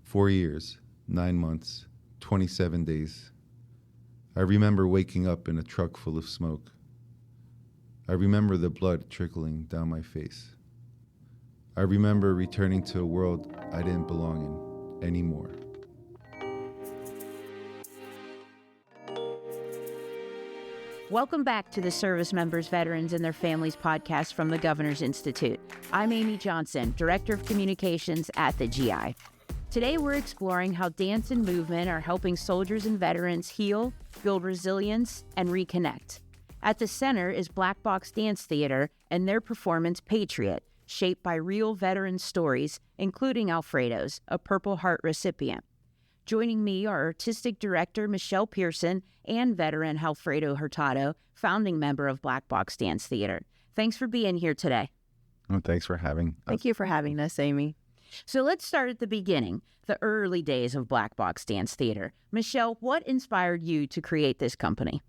4 years, 9 months, 27 days. I remember waking up in a truck full of smoke. I remember the blood trickling down my face. I remember returning to a world I didn't belong in anymore. Welcome back to the Service Members, Veterans, and Their Families podcast from the Governor's Institute. I'm Amy Johnson, Director of Communications at the GI. Today we're exploring how dance and movement are helping soldiers and veterans heal, build resilience, and reconnect. At the center is Black Box Dance Theater and their performance PATRIOT, shaped by real veteran stories, including Alfredo's, a Purple Heart recipient. Joining me are Artistic Director Michelle Pearson and veteran Alfredo Hurtado, founding member of Black Box Dance Theater. Thanks for being here today. Oh, thanks for having us. Thank you for having us, Amy. So let's start at the beginning, the early days of Black Box Dance Theater. Michelle, what inspired you to create this company?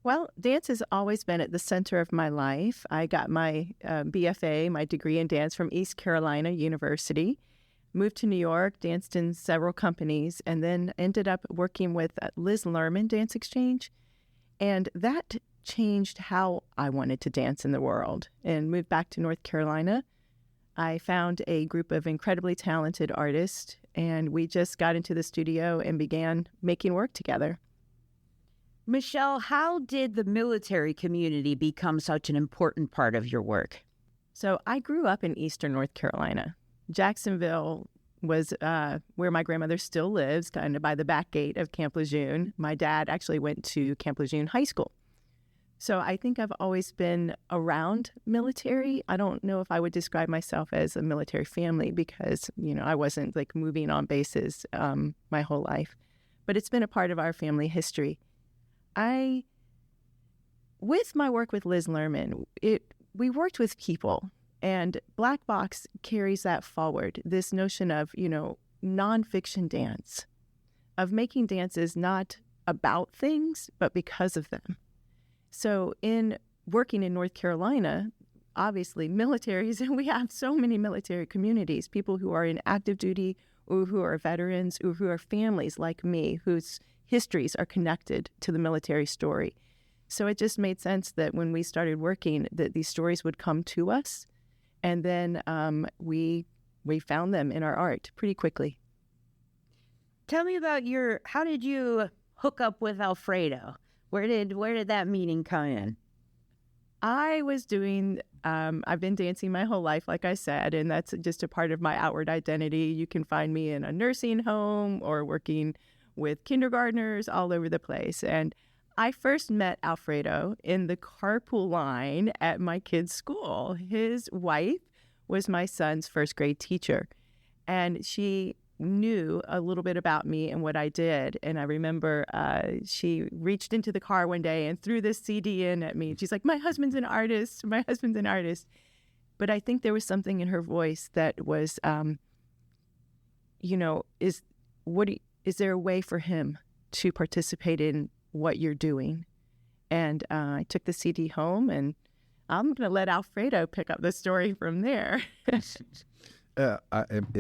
Well, dance has always been at the center of my life. I got my BFA, my degree in dance, from East Carolina University, moved to New York, danced in several companies, and then ended up working with Liz Lerman Dance Exchange. And that changed how I wanted to dance in the world, and moved back to North Carolina. I found a group of incredibly talented artists, and we just got into the studio and began making work together. Michelle, how did the military community become such an important part of your work? So I grew up in Eastern North Carolina. Jacksonville was where my grandmother still lives, kind of by the back gate of Camp Lejeune. My dad actually went to Camp Lejeune High School. So I think I've always been around military. I don't know if I would describe myself as a military family because, I wasn't like moving on bases my whole life. But it's been a part of our family history. With my work with Liz Lerman, we worked with people, and Black Box carries that forward, this notion of, nonfiction dance, of making dances not about things, but because of them. So in working in North Carolina, obviously militaries, and we have so many military communities, people who are in active duty or who are veterans or who are families like me whose histories are connected to the military story. So it just made sense that when we started working that these stories would come to us, and then we found them in our art pretty quickly. Tell me about how did you hook up with Alfredo? Where did that meeting come in? I was doing, I've been dancing my whole life, like I said, and that's just a part of my outward identity. You can find me in a nursing home or working with kindergartners all over the place. And I first met Alfredo in the carpool line at my kid's school. His wife was my son's first grade teacher, and she knew a little bit about me and what I did. And I remember she reached into the car one day and threw this CD in at me. She's like, my husband's an artist. But I think there was something in her voice that was, is there a way for him to participate in what you're doing? And I took the CD home, and I'm going to let Alfredo pick up the story from there.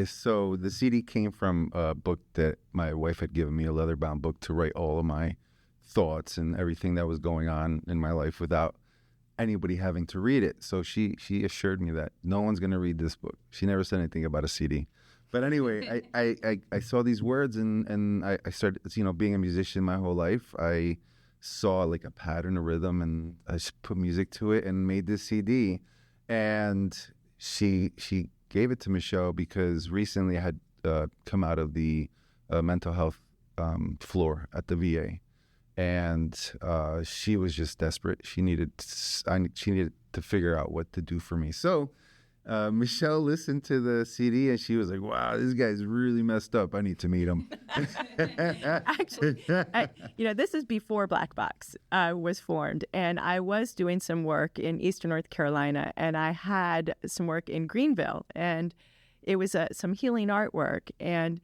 So the CD came from a book that my wife had given me, a leather-bound book to write all of my thoughts and everything that was going on in my life without anybody having to read it. So she assured me that no one's going to read this book. She never said anything about a CD. But anyway, I saw these words and I started, being a musician my whole life. I saw like a pattern, a rhythm, and I just put music to it and made this CD. And she gave it to Michelle because recently I had come out of the mental health floor at the VA, and she was just desperate. She needed to figure out what to do for me. So Michelle listened to the CD and she was like, "Wow, this guy's really messed up. I need to meet him." Actually, this is before Black Box was formed, and I was doing some work in Eastern North Carolina, and I had some work in Greenville, and it was some healing artwork, and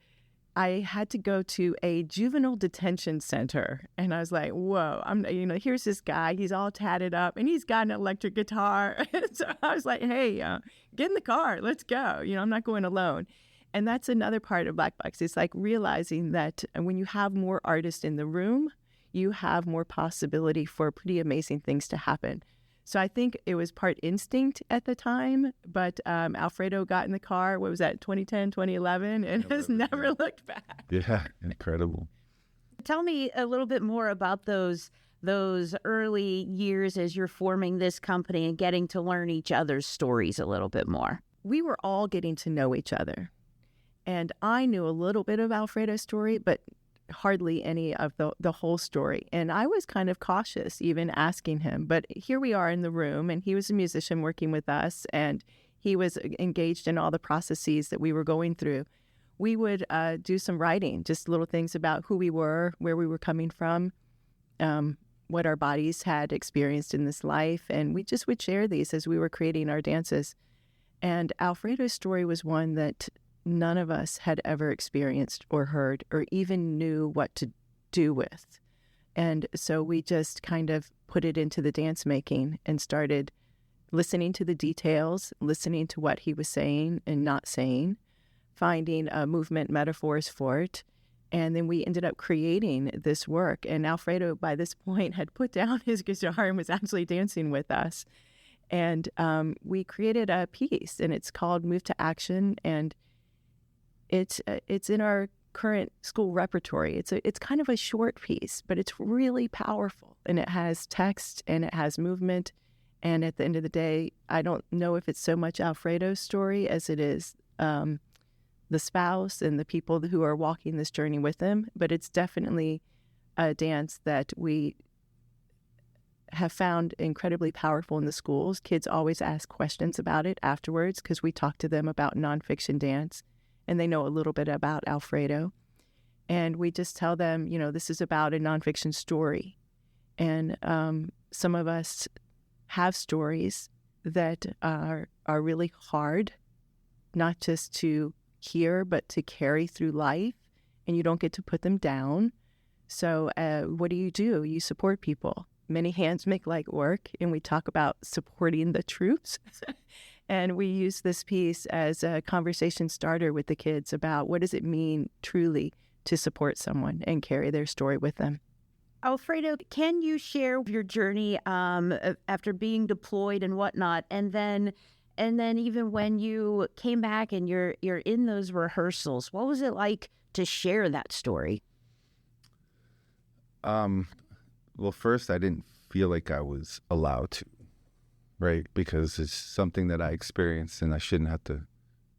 I had to go to a juvenile detention center, and I was like, whoa, here's this guy, he's all tatted up, and he's got an electric guitar. So I was like, hey, get in the car, let's go. I'm not going alone. And that's another part of Black Box. It's like realizing that when you have more artists in the room, you have more possibility for pretty amazing things to happen. So I think it was part instinct at the time, but Alfredo got in the car, what was that, 2010, 2011, and has never looked back. Yeah, incredible. Tell me a little bit more about those early years as you're forming this company and getting to learn each other's stories a little bit more. We were all getting to know each other. And I knew a little bit of Alfredo's story, but hardly any of the whole story. And I was kind of cautious even asking him. But here we are in the room, and he was a musician working with us, and he was engaged in all the processes that we were going through. We would do some writing, just little things about who we were, where we were coming from, what our bodies had experienced in this life. And we just would share these as we were creating our dances. And Alfredo's story was one that none of us had ever experienced or heard or even knew what to do with. And so we just kind of put it into the dance making and started listening to the details, listening to what he was saying and not saying, finding movement metaphors for it. And then we ended up creating this work. And Alfredo, by this point, had put down his guitar and was actually dancing with us. And we created a piece, and it's called Move to Action. And it's in our current school repertory. It's kind of a short piece, but it's really powerful, and it has text and it has movement. And at the end of the day, I don't know if it's so much Alfredo's story as it is the spouse and the people who are walking this journey with him. But it's definitely a dance that we have found incredibly powerful in the schools. Kids always ask questions about it afterwards because we talk to them about nonfiction dance, and they know a little bit about Alfredo. And we just tell them, this is about a nonfiction story. And some of us have stories that are really hard, not just to hear, but to carry through life, and you don't get to put them down. So what do? You support people. Many hands make light work, and we talk about supporting the troops. And we use this piece as a conversation starter with the kids about what does it mean truly to support someone and carry their story with them. Alfredo, can you share your journey after being deployed and whatnot, and then even when you came back and you're in those rehearsals, what was it like to share that story? Well, first, I didn't feel like I was allowed to, right? Because it's something that I experienced, and I shouldn't have to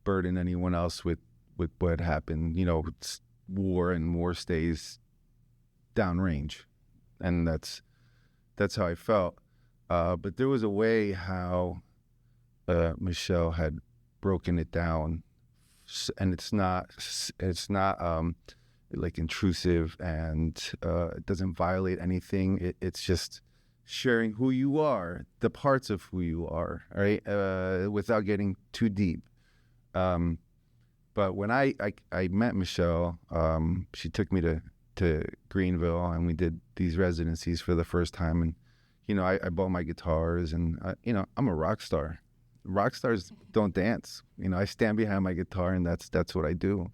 burden anyone else with what happened. It's war, and war stays downrange, and that's how I felt. But there was a way how Michelle had broken it down, and it's not like intrusive, and it doesn't violate anything. It's just sharing who you are, the parts of who you are, right? Without getting too deep. But when I met Michelle, she took me to Greenville, and we did these residencies for the first time. And, I bought my guitars, and, I'm a rock star. Rock stars don't dance. I stand behind my guitar, and that's what I do.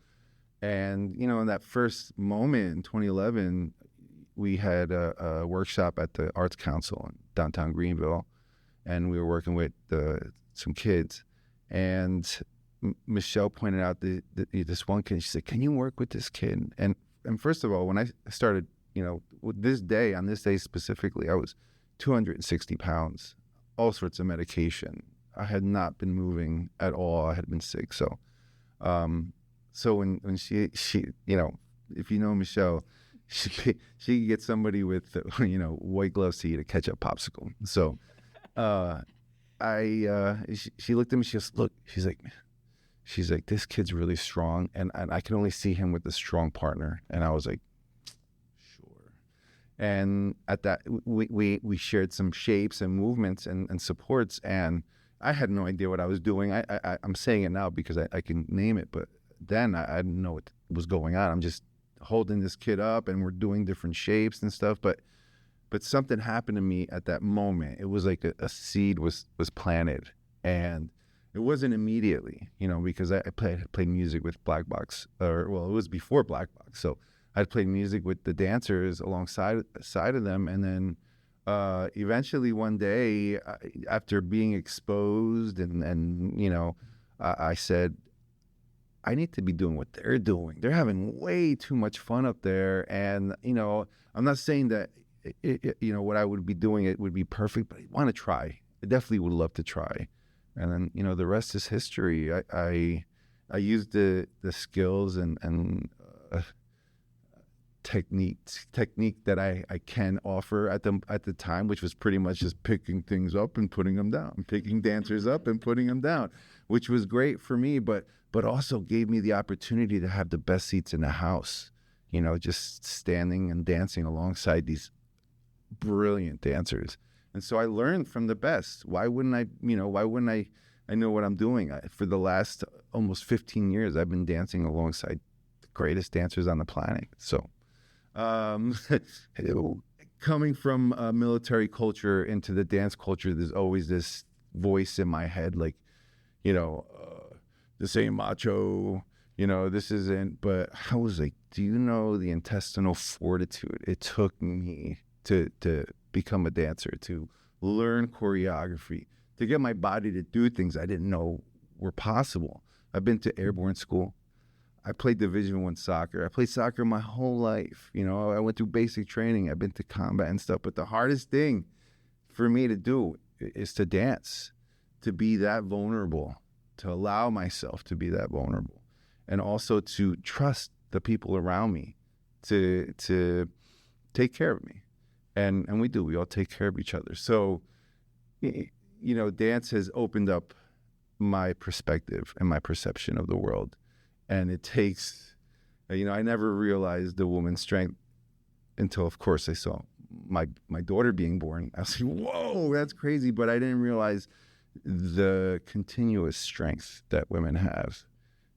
And, in that first moment in 2011, we had a workshop at the Arts Council in downtown Greenville, and we were working with some kids. And Michelle pointed out this one kid. She said, "Can you work with this kid?" And first of all, when I started, with on this day specifically, I was 260 pounds, all sorts of medication. I had not been moving at all. I had been sick. So when she if you know Michelle, she could get somebody with white gloves to eat a ketchup popsicle. So she looked at me. She goes, "Look," she's like, "This kid's really strong, and I can only see him with a strong partner." And I was like, "Sure." And at that, we shared some shapes and movements and supports, and I had no idea what I was doing. I'm saying it now because I can name it, but then I didn't know what was going on. I'm just holding this kid up, and we're doing different shapes and stuff. But something happened to me at that moment. It was like a seed was planted, and It wasn't immediately, because I played music with Black Box, it was before Black Box. So I'd played music with the dancers alongside of them. And then eventually one day, after being exposed I said, I need to be doing what they're doing. They're having way too much fun up there. And, I'm not saying that, what I would be doing, it would be perfect, but I want to try. I definitely would love to try. And then, the rest is history. I used the skills and technique that I can offer at the time, which was pretty much just picking things up and putting them down, picking dancers up and putting them down, which was great for me, but also gave me the opportunity to have the best seats in the house, just standing and dancing alongside these brilliant dancers. And so I learned from the best. Why wouldn't I know what I'm doing? For the last almost 15 years, I've been dancing alongside the greatest dancers on the planet. So coming from a military culture into the dance culture, there's always this voice in my head, like, this ain't macho, this isn't. But I was like, do you know the intestinal fortitude it took me to become a dancer, to learn choreography, to get my body to do things I didn't know were possible? I've been to airborne school. I played Division I soccer. I played soccer my whole life. I went through basic training. I've been to combat and stuff. But the hardest thing for me to do is to dance, to be that vulnerable, to allow myself to be that vulnerable, and also to trust the people around me to take care of me. And we do. We all take care of each other. So, dance has opened up my perspective and my perception of the world. And it takes, I never realized the woman's strength until, of course, I saw my daughter being born. I was like, whoa, that's crazy. But I didn't realize the continuous strength that women have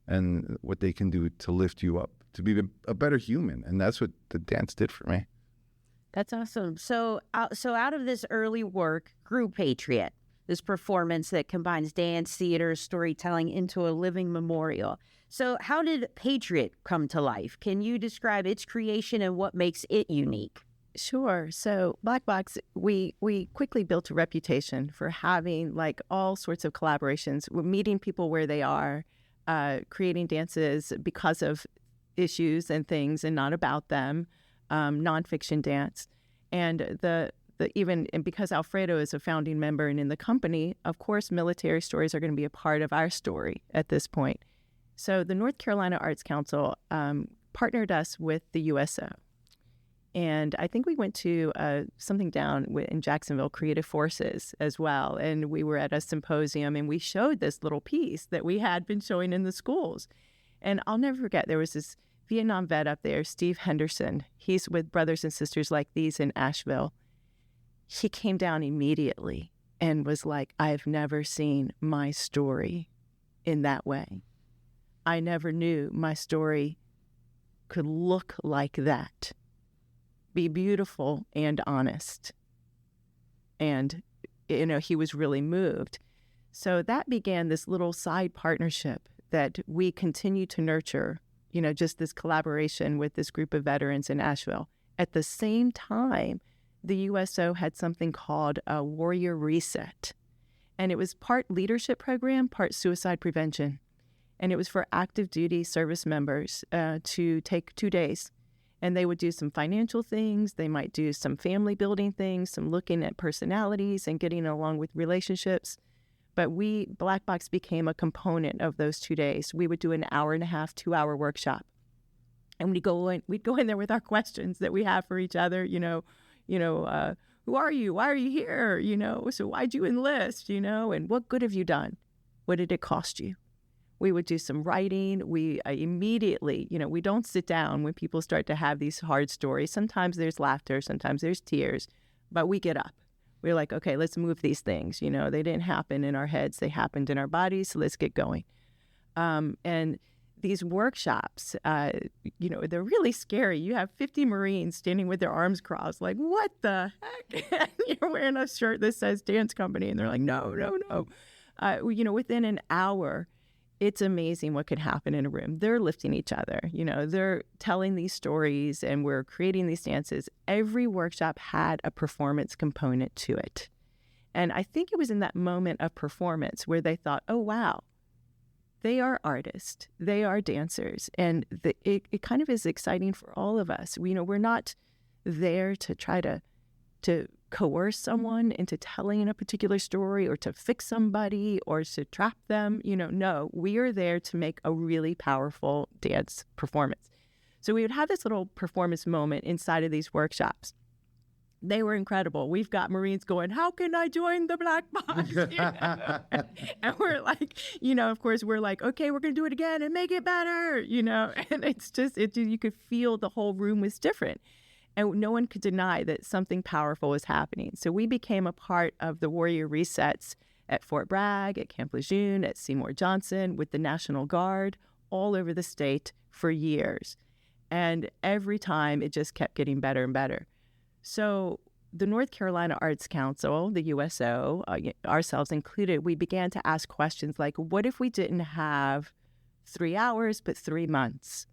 and what they can do to lift you up, to be a better human. And that's what the dance did for me. That's awesome. So out of this early work grew PATRIOT, this performance that combines dance, theater, storytelling into a living memorial. So how did PATRIOT come to life? Can you describe its creation and what makes it unique? Sure. So Black Box, we quickly built a reputation for having like all sorts of collaborations. We're meeting people where they are, creating dances because of issues and things and not about them, nonfiction dance. And and because Alfredo is a founding member and in the company, of course, military stories are going to be a part of our story at this point. So the North Carolina Arts Council partnered us with the USO. And I think we went to something down in Jacksonville, Creative Forces as well. And we were at a symposium and we showed this little piece that we had been showing in the schools. And I'll never forget, there was this Vietnam vet up there, Steve Henderson. He's with Brothers and Sisters Like These in Asheville. He came down immediately and was like, I've never seen my story in that way. I never knew my story could look like that, be beautiful and honest. And, he was really moved. So that began this little side partnership that we continue to nurture, just this collaboration with this group of veterans in Asheville. At the same time, the USO had something called a Warrior Reset. And it was part leadership program, part suicide prevention. And it was for active duty service members to take 2 days. And they would do some financial things. They might do some family building things, some looking at personalities and getting along with relationships. But Black Box became a component of those 2 days. We would do an 1.5-hour, 2-hour workshop. And we'd go in there with our questions that we have for each other, who are you? Why are you here? So why'd you enlist? And what good have you done? What did it cost you? We would do some writing. We immediately, we don't sit down when people start to have these hard stories. Sometimes there's laughter, sometimes there's tears, but we get up. We're like, okay, let's move these things. They didn't happen in our heads. They happened in our bodies. So let's get going. And these workshops, they're really scary. You have 50 Marines standing with their arms crossed, like, what the heck? And you're wearing a shirt that says dance company. And they're like, no. Within an hour, it's amazing what could happen in a room. They're lifting each other, they're telling these stories, and we're creating these dances. Every workshop had a performance component to it. And I think it was in that moment of performance where they thought, oh, wow, they are artists, they are dancers. And it kind of is exciting for all of us. We're not there to try to coerce someone into telling a particular story or to fix somebody or to trap them. No, we are there to make a really powerful dance performance. So we would have this little performance moment inside of these workshops. They were incredible. We've got Marines going, how can I join the black box? And we're like, of course, we're like, okay, we're going to do it again and make it better, and it's just, you could feel the whole room was different. And no one could deny that something powerful was happening. So we became a part of the Warrior Resets at Fort Bragg, at Camp Lejeune, at Seymour Johnson, with the National Guard, all over the state for years. And every time it just kept getting better and better. So the North Carolina Arts Council, the USO, ourselves included, we began to ask questions like, what if we didn't have 3 hours, but 3 months?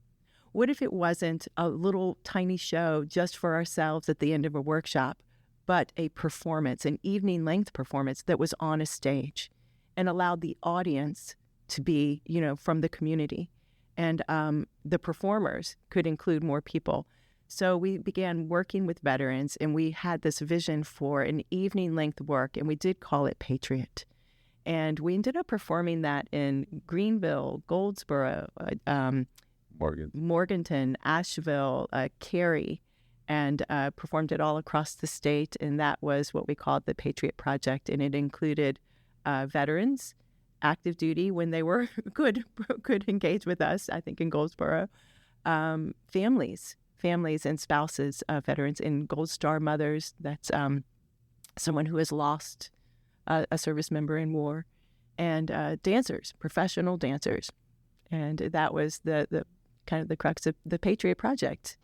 What if it wasn't a little tiny show just for ourselves at the end of a workshop, but a performance, an evening-length performance that was on a stage and allowed the audience to be, from the community. And the performers could include more people. So we began working with veterans, and we had this vision for an evening-length work, and we did call it PATRIOT. And we ended up performing that in Greenville, Goldsboro, Morganton, Asheville, Cary, and performed it all across the state. And that was what we called the Patriot Project. And it included veterans, active duty when they were could engage with us, I think in Goldsboro, families and spouses of veterans, and Gold Star mothers. That's someone who has lost a service member in war, and dancers, professional dancers. And that was the kind of the crux of the Patriot Project.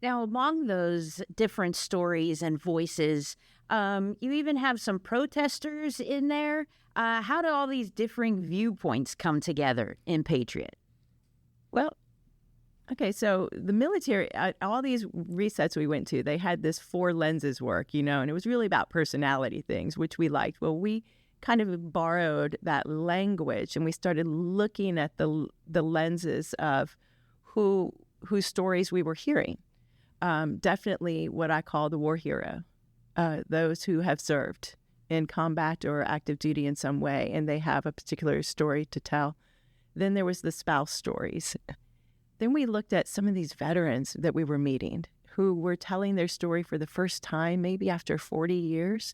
Now, among those different stories and voices, you even have some protesters in there. How do all these differing viewpoints come together in Patriot? Well, okay, so the military, all these resets we went to, they had this 4 lenses work, and it was really about personality things, which we liked. Well, we kind of borrowed that language, and we started looking at the lenses of whose stories we were hearing. Definitely what I call the war hero, those who have served in combat or active duty in some way, and they have a particular story to tell. Then there was the spouse stories. Then we looked at some of these veterans that we were meeting who were telling their story for the first time, maybe after 40 years,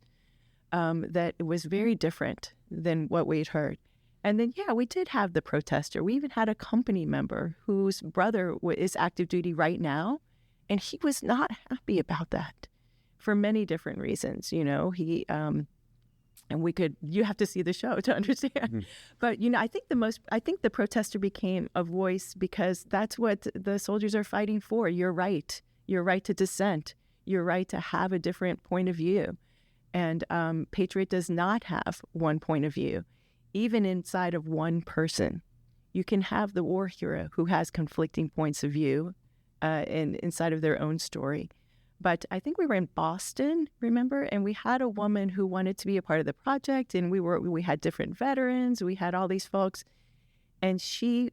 that it was very different than what we'd heard. And then, we did have the protester. We even had a company member whose brother is active duty right now, and he was not happy about that for many different reasons. He and you have to see the show to understand. Mm-hmm. But, I think the protester became a voice because that's what the soldiers are fighting for. Your right to dissent, your right to have a different point of view. And Patriot does not have one point of view. Even inside of one person, you can have the war hero who has conflicting points of view inside of their own story. But I think we were in Boston, remember? And we had a woman who wanted to be a part of the project, and we had different veterans. We had all these folks, and she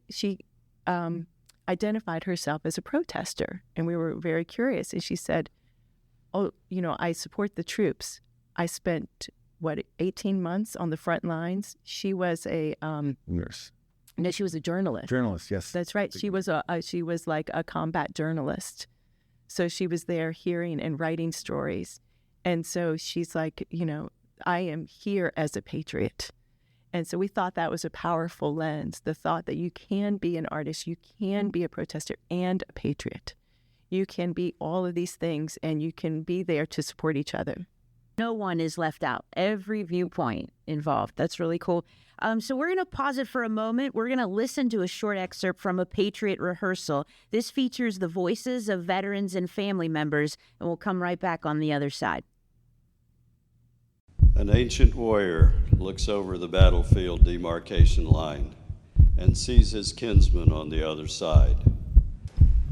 identified herself as a protester, and we were very curious. And she said, "Oh, I support the troops. I spent 18 months on the front lines." She was a nurse. No, she was a journalist. Journalist, yes. That's right. She was like a combat journalist. So she was there hearing and writing stories. And so she's like, I am here as a patriot. And so we thought that was a powerful lens, the thought that you can be an artist, you can be a protester and a patriot. You can be all of these things, and you can be there to support each other. No one is left out. Every viewpoint involved. That's really cool. So we're going to pause it for a moment. We're going to listen to a short excerpt from a Patriot rehearsal. This features the voices of veterans and family members, and we'll come right back on the other side. An ancient warrior looks over the battlefield demarcation line and sees his kinsman on the other side.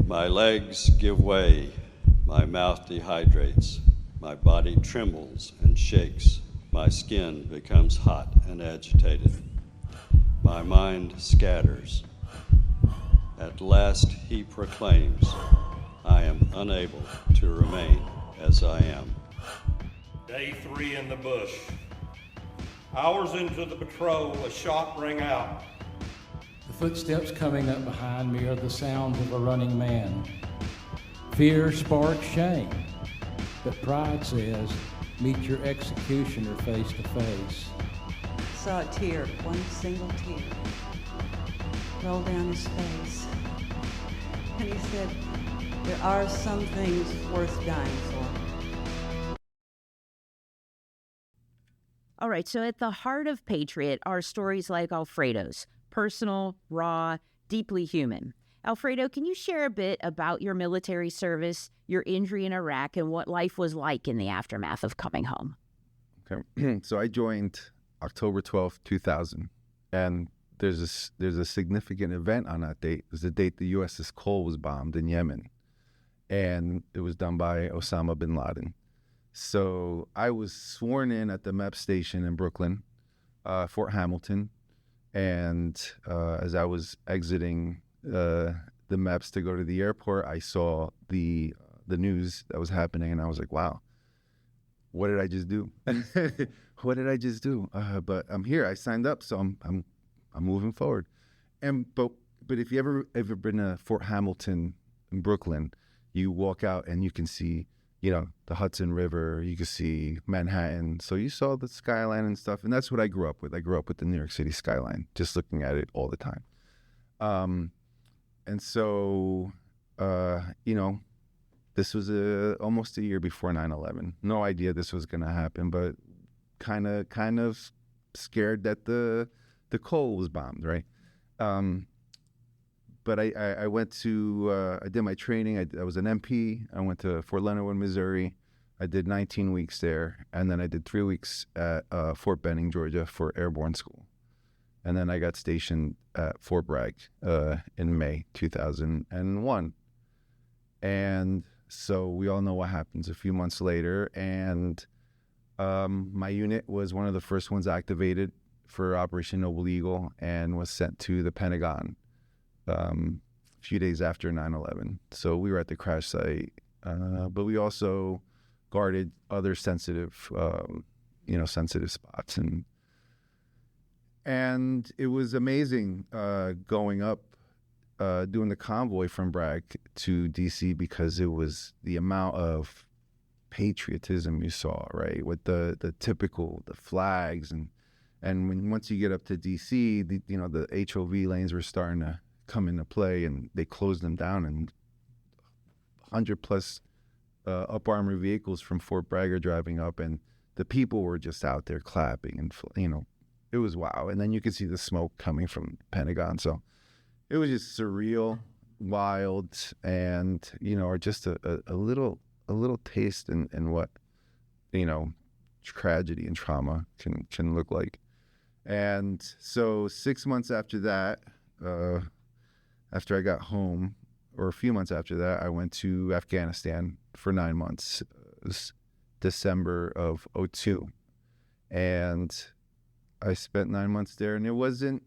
My legs give way, my mouth dehydrates, my body trembles and shakes, my skin becomes hot and agitated. My mind scatters. At last he proclaims, I am unable to remain as I am. Day 3 in the bush. Hours into the patrol, a shot rang out. The footsteps coming up behind me are the sounds of a running man. Fear sparks shame, but pride says, meet your executioner face to face. Saw a tear, one single tear, roll down his face. And he said, there are some things worth dying for. All right, so at the heart of Patriot are stories like Alfredo's, personal, raw, deeply human. Alfredo, can you share a bit about your military service, your injury in Iraq, and what life was like in the aftermath of coming home? Okay. So I joined October 12th, 2000, and there's a significant event on that date. It was the date the USS Cole was bombed in Yemen, and it was done by Osama bin Laden. So I was sworn in at the MEP station in Brooklyn, Fort Hamilton, and as I was exiting the MEPs to go to the airport, I saw the news that was happening, and I was like, "Wow, what did I just do? What did I just do?" But I'm here. I signed up, so I'm moving forward. But if you ever been to Fort Hamilton in Brooklyn, you walk out and you can see, the Hudson River, you can see Manhattan. So you saw the skyline and stuff. And that's what I grew up with. I grew up with the New York City skyline, just looking at it all the time. And so, this was almost a year before 9/11. No idea this was going to happen, but kind of scared that the Cole was bombed, right? But I went to, I did my training. I was an MP. I went to Fort Leonard Wood, Missouri. I did 19 weeks there. And then I did 3 weeks at Fort Benning, Georgia for airborne school. And then I got stationed at Fort Bragg in May 2001. And so we all know what happens a few months later. And my unit was one of the first ones activated for Operation Noble Eagle and was sent to the Pentagon a few days after 9/11. So we were at the crash site, but we also guarded other sensitive spots, and it was amazing going up, doing the convoy from Bragg to DC, because it was the amount of patriotism you saw, right, with the flags and once you get up to DC, the HOV lanes were starting to come into play, and they closed them down, and 100 plus up armored vehicles from Fort Bragg are driving up, and the people were just out there clapping, and it was wow. And then you could see the smoke coming from the Pentagon, so it was just surreal, wild, and just a little taste in what tragedy and trauma can look like. And so 6 months after that, after I got home, or a few months after that, I went to Afghanistan for 9 months. It was December of 2002. And I spent 9 months there, and it wasn't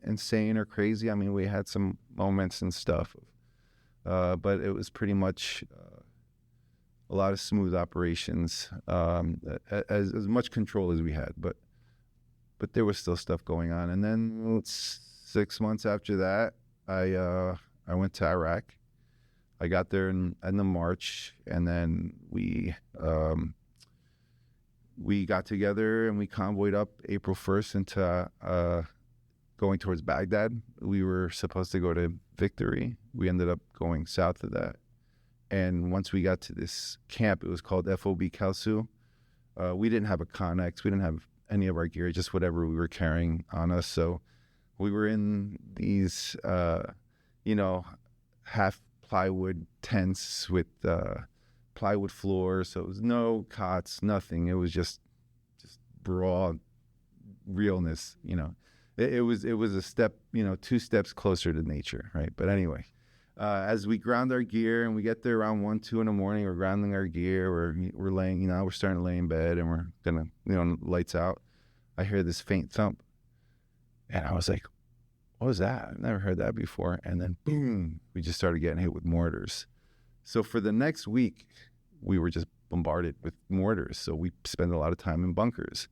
insane or crazy. I mean, we had some moments and stuff, but it was pretty much a lot of smooth operations, as much control as we had, but there was still stuff going on. And then 6 months after that, I went to Iraq. I got there in the March, and then we got together and we convoyed up April 1st into going towards Baghdad. We were supposed to go to Victory. We ended up going south of that. And once we got to this camp, it was called FOB Kalsu. We didn't have a Connex. We didn't have any of our gear, just whatever we were carrying on us. So we were in these, half plywood tents with plywood floors. So it was no cots, nothing. It was just broad realness, It was a step, 2 steps closer to nature, right? But anyway, as we ground our gear and we get there around 1, 2 in the morning, we're grounding our gear, we're laying, we're starting to lay in bed and we're gonna, lights out. I hear this faint thump, and I was like, what was that? I've never heard that before. And then boom, we just started getting hit with mortars. So for the next week, we were just bombarded with mortars. So we spent a lot of time in bunkers.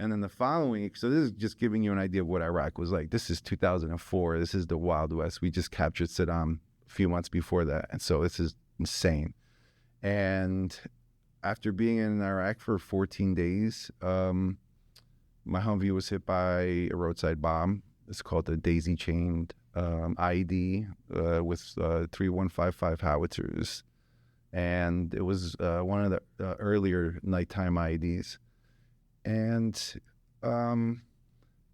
And then the following week, so this is just giving you an idea of what Iraq was like. This is 2004. This is the Wild West. We just captured Saddam a few months before that. And so this is insane. And after being in Iraq for 14 days, my Humvee was hit by a roadside bomb. It's called the daisy-chained IED with 3155 howitzers. And it was one of the earlier nighttime IEDs. And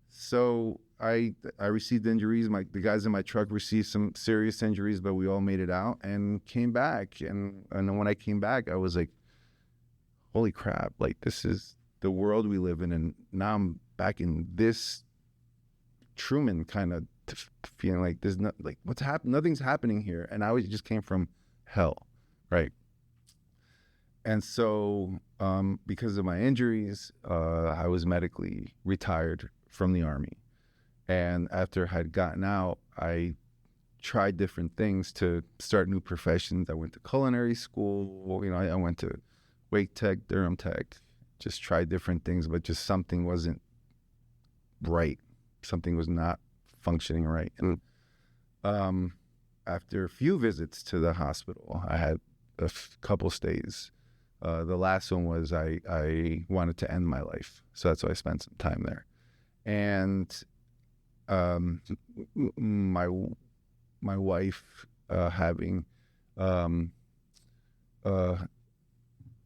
so I received injuries. The guys in my truck received some serious injuries, but we all made it out and came back. And when I came back, I was like, holy crap, like this is the world we live in. And now I'm back in this Truman kind of feeling like there's not like what's happening, nothing's happening here. And I just came from hell, right? And so because of my injuries, I was medically retired from the Army. And after I had gotten out, I tried different things to start new professions. I went to culinary school, I went to Wake Tech, Durham Tech, just tried different things, but just something wasn't right. Something was not functioning right. And after a few visits to the hospital, I had a couple stays. The last one was I wanted to end my life. So that's why I spent some time there. And my wife having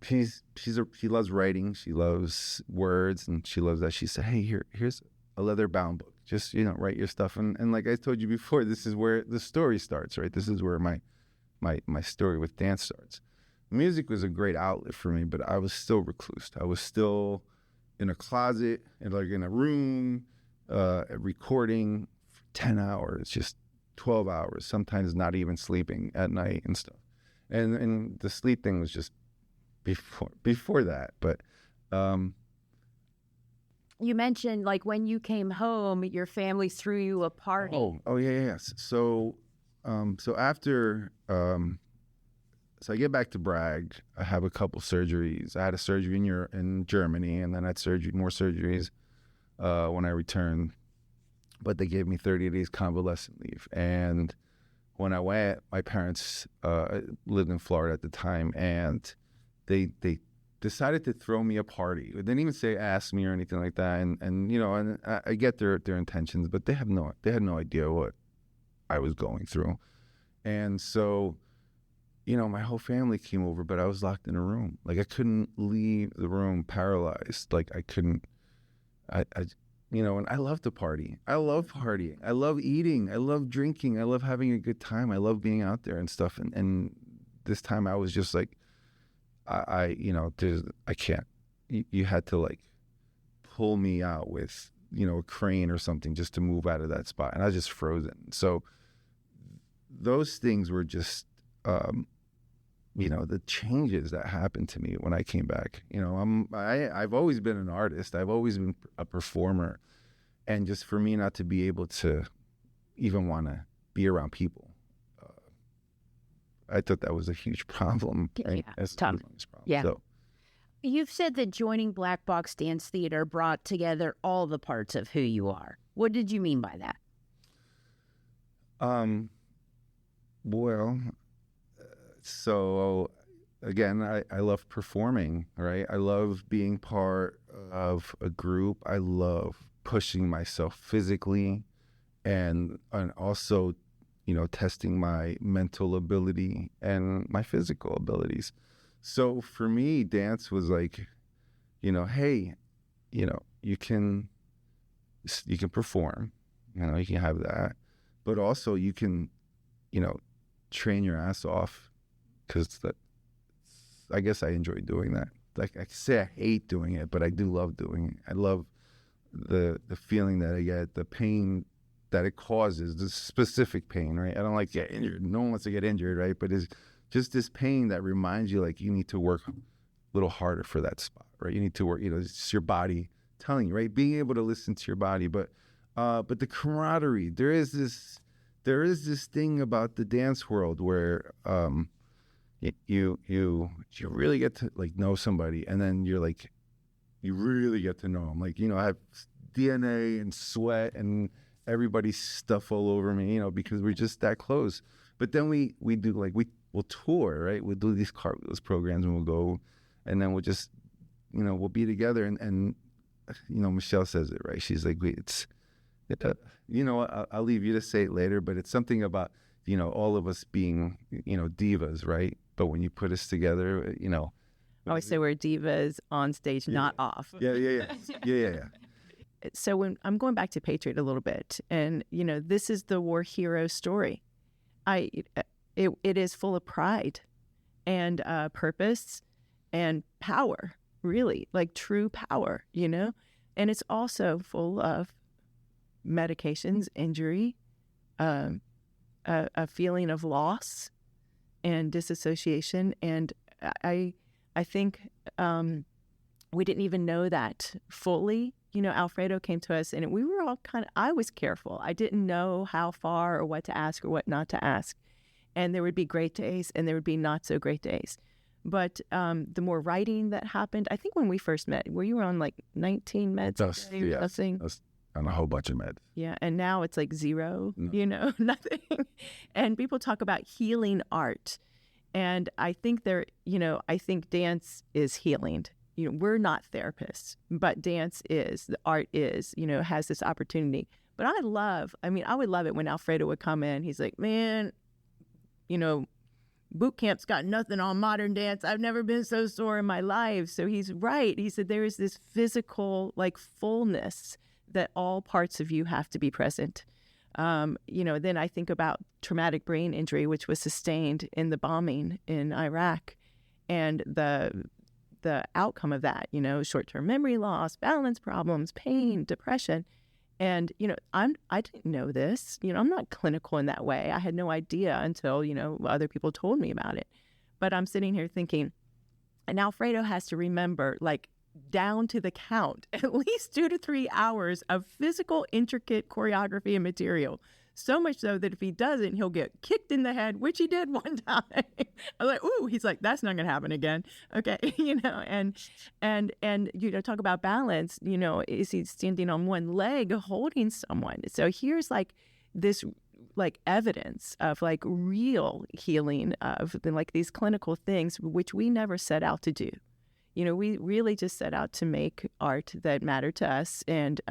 she loves writing, she loves words, and she loves that. She said, hey, here's a leather bound book, just write your stuff. And like I told you before, this is where the story starts, right? This is where my story with dance starts. Music was a great outlet for me, but I was still recluse. I was still in a closet and like in a room recording for 10 hours, just 12 hours, sometimes not even sleeping at night and stuff. And the sleep thing was just before that. But you mentioned like when you came home, your family threw you a party. Oh yeah. So after so I get back to Bragg. I have a couple surgeries. I had a surgery in Germany, and then I had more surgeries when I returned. But they gave me 30 days convalescent leave. And when I went, my parents lived in Florida at the time, and they decided to throw me a party. They didn't even say ask me or anything like that. And I get their intentions, but they had no idea what I was going through. And so, my whole family came over, but I was locked in a room. Like I couldn't leave the room, paralyzed. Like I couldn't, and I love to party. I love partying. I love eating. I love drinking. I love having a good time. I love being out there and stuff. And this time I was just like, I can't. You had to like pull me out with, a crane or something just to move out of that spot. And I was just frozen. So those things were just, the changes that happened to me when I came back. I've always been an artist. I've always been a performer. And just for me not to be able to even want to be around people, I thought that was a huge problem. Right? Yeah, That's tough. the biggest problem. Yeah. So, You've said that joining Black Box Dance Theater brought together all the parts of who you are. What did you mean by that? Well, so again, I love performing, right? I love being part of a group. I love pushing myself physically and also, testing my mental ability and my physical abilities. So for me, dance was like, hey, you can perform, you can have that, but also you can, train your ass off, because I guess I enjoy doing that. like I say, I hate doing it, but I do love doing it. I love the feeling that I get, the pain that it causes, the specific pain, right? I don't like to get injured. No one wants to get injured, right? But it's just this pain that reminds you, like, you need to work a little harder for that spot, right? You need to work, it's your body telling you, right? Being able to listen to your body. But the camaraderie, there is this thing about the dance world where you really get to, like, know somebody, and then you're like, you really get to know them. Like, I have DNA and sweat and everybody's stuff all over me, because we're just that close. But then we do, like, we'll tour, right? We'll do these cartwheels programs, and we'll go, and then we'll just, we'll be together. And Michelle says it, right? She's like, I'll leave you to say it later, but it's something about, all of us being, divas, right? But when you put us together, I always say we're divas on stage, not off. Yeah. So when I'm going back to Patriot a little bit, and this is the war hero story. It is full of pride and purpose and power, really, like true power, and it's also full of medications, injury, a feeling of loss and disassociation, and I think we didn't even know that fully. Alfredo came to us, and we were all I was careful. I didn't know how far or what to ask or what not to ask. And there would be great days and there would be not so great days. But the more writing that happened, I think when we first met, were you on like 19 meds? On a whole bunch of meds. Yeah, and now it's like zero, nothing. And people talk about healing art. And I think I think dance is healing. We're not therapists, but dance is, the art is, has this opportunity. But I would love it when Alfredo would come in. He's like, man, boot camp's got nothing on modern dance. I've never been so sore in my life. So he's right. He said there is this physical, like, fullness that all parts of you have to be present. Then I think about traumatic brain injury, which was sustained in the bombing in Iraq, and the outcome of that, short-term memory loss, balance problems, pain, depression. And, I didn't know this. I'm not clinical in that way. I had no idea until, other people told me about it. But I'm sitting here thinking, and Alfredo has to remember, like, down to the count, at least 2 to 3 hours of physical, intricate choreography and material. So much so that if he doesn't, he'll get kicked in the head, which he did one time. I was like, ooh, he's like, that's not going to happen again. Okay. And talk about balance, is he standing on one leg holding someone? So here's like this, like, evidence of like real healing of like these clinical things, which we never set out to do. We really just set out to make art that mattered to us and,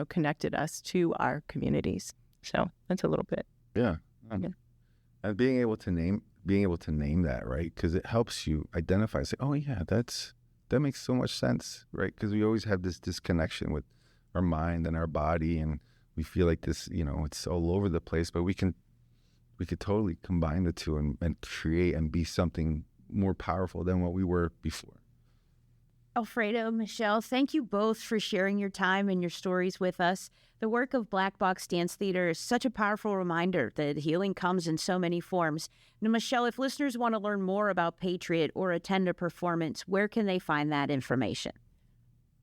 connected us to our communities. So that's a little bit. Yeah. And being able to name that, right? Because it helps you identify, say, oh yeah, that makes so much sense, right? Because we always have this disconnection with our mind and our body, and we feel like this, it's all over the place, but we could totally combine the two and create and be something more powerful than what we were before. Alfredo, Michelle, thank you both for sharing your time and your stories with us. The work of Black Box Dance Theater is such a powerful reminder that healing comes in so many forms. Now, Michelle, if listeners want to learn more about Patriot or attend a performance, where can they find that information?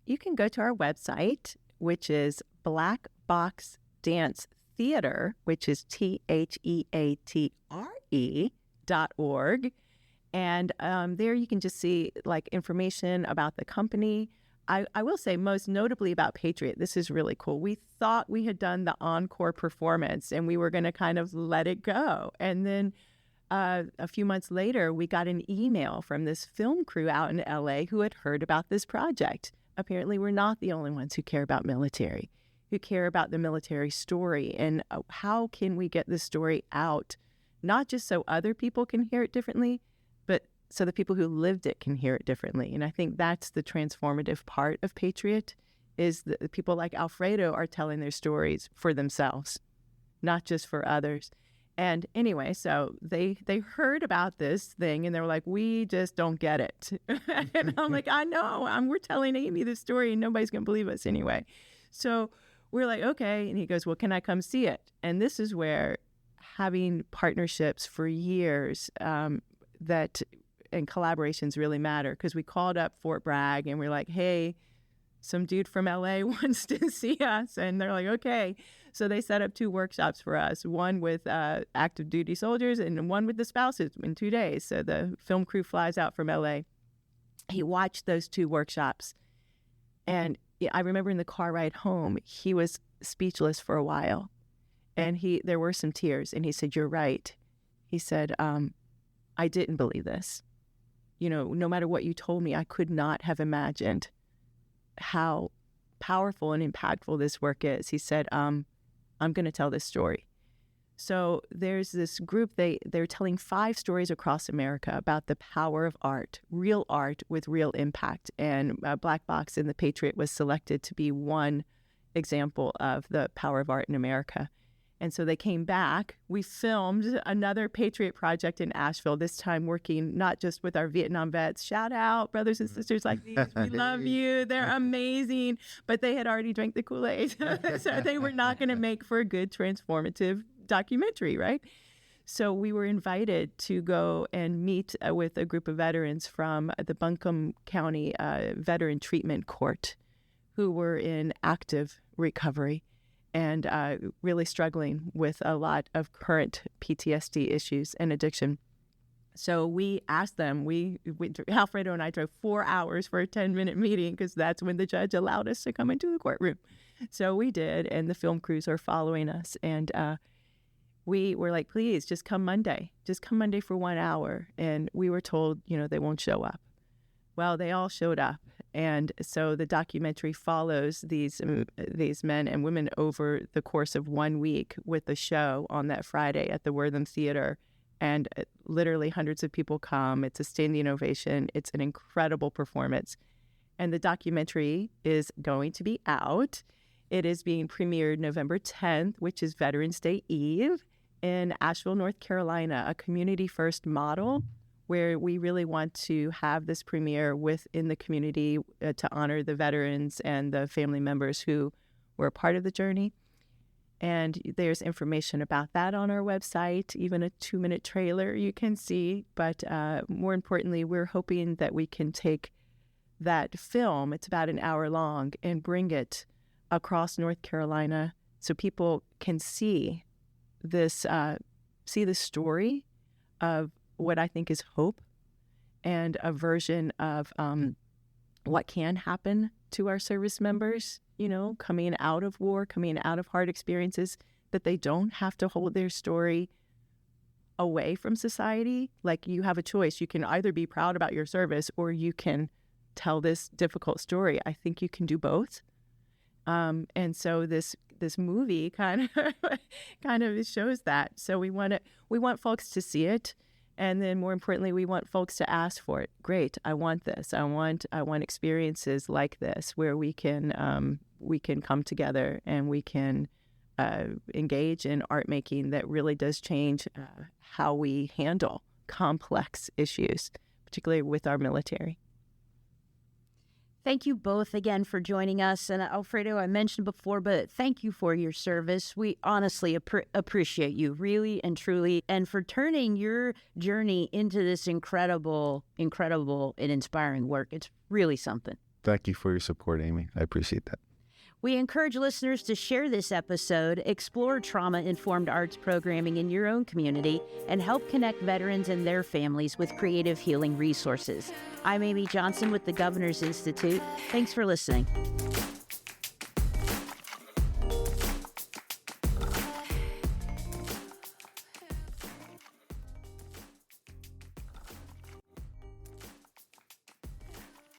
You can go to our website, which is Black Box Dance Theater, which is THEATRE.org. And there you can just see like information about the company. I will say most notably about Patriot, this is really cool. We thought we had done the encore performance and we were going to kind of let it go. And then a few months later, we got an email from this film crew out in LA who had heard about this project. Apparently, we're not the only ones who care about military, who care about the military story. And how can we get this story out, not just so other people can hear it differently, but so the people who lived it can hear it differently. And I think that's the transformative part of Patriot, is that people like Alfredo are telling their stories for themselves, not just for others. And anyway, so they heard about this thing and they were like, we just don't get it. And I'm like, I know. We're telling Amy this story and nobody's going to believe us anyway. So we're like, okay. And he goes, well, can I come see it? And this is where having partnerships for years and collaborations really matter, because we called up Fort Bragg and we're like, hey, some dude from LA wants to see us. And they're like, okay. So they set up 2 workshops for us, one with active duty soldiers and one with the spouses in 2 days. So the film crew flies out from LA. He watched those 2 workshops. And I remember in the car ride home, he was speechless for a while. And there were some tears. And he said, you're right. He said, I didn't believe this. No matter what you told me, I could not have imagined how powerful and impactful this work is. He said, I'm going to tell this story. So there's this group, they're telling 5 stories across America about the power of art with real impact. And Black Box and the Patriot was selected to be one example of the power of art in America. And so they came back. We filmed another Patriot project in Asheville, this time working not just with our Vietnam vets. Shout out, brothers and sisters like these. We love you. They're amazing. But they had already drank the Kool-Aid. So they were not going to make for a good transformative documentary, right? So we were invited to go and meet with a group of veterans from the Buncombe County Veteran Treatment Court who were in active recovery and really struggling with a lot of current PTSD issues and addiction. So we asked them, Alfredo and I drove 4 hours for a 10-minute meeting because that's when the judge allowed us to come into the courtroom. So we did, and the film crews are following us. And we were like, please, just come Monday. Just come Monday for 1 hour. And we were told, they won't show up. Well, they all showed up. And so the documentary follows these men and women over the course of 1 week with the show on that Friday at the Wortham Theater. And literally hundreds of people come. It's a standing ovation. It's an incredible performance. And the documentary is going to be out. It is being premiered November 10th, which is Veterans Day Eve, in Asheville, North Carolina, a community-first model where we really want to have this premiere within the community to honor the veterans and the family members who were a part of the journey. And there's information about that on our website, even a 2-minute trailer you can see. But more importantly, we're hoping that we can take that film, it's about an hour long, and bring it across North Carolina so people can see this story of what I think is hope and a version of what can happen to our service members, coming out of war, coming out of hard experiences, that they don't have to hold their story away from society. Like, you have a choice. You can either be proud about your service or you can tell this difficult story. I think you can do both. And so this movie kind of shows that. So we want folks to see it. And then more importantly, we want folks to ask for it. Great, I want this. I want experiences like this where we can come together and we can engage in art making that really does change how we handle complex issues, particularly with our military. Thank you both again for joining us. And Alfredo, I mentioned before, but thank you for your service. We honestly appreciate you, really and truly, and for turning your journey into this incredible and inspiring work. It's really something. Thank you for your support, Amy. I appreciate that. We encourage listeners to share this episode, explore trauma-informed arts programming in your own community, and help connect veterans and their families with creative healing resources. I'm Amy Johnson with the Governor's Institute. Thanks for listening.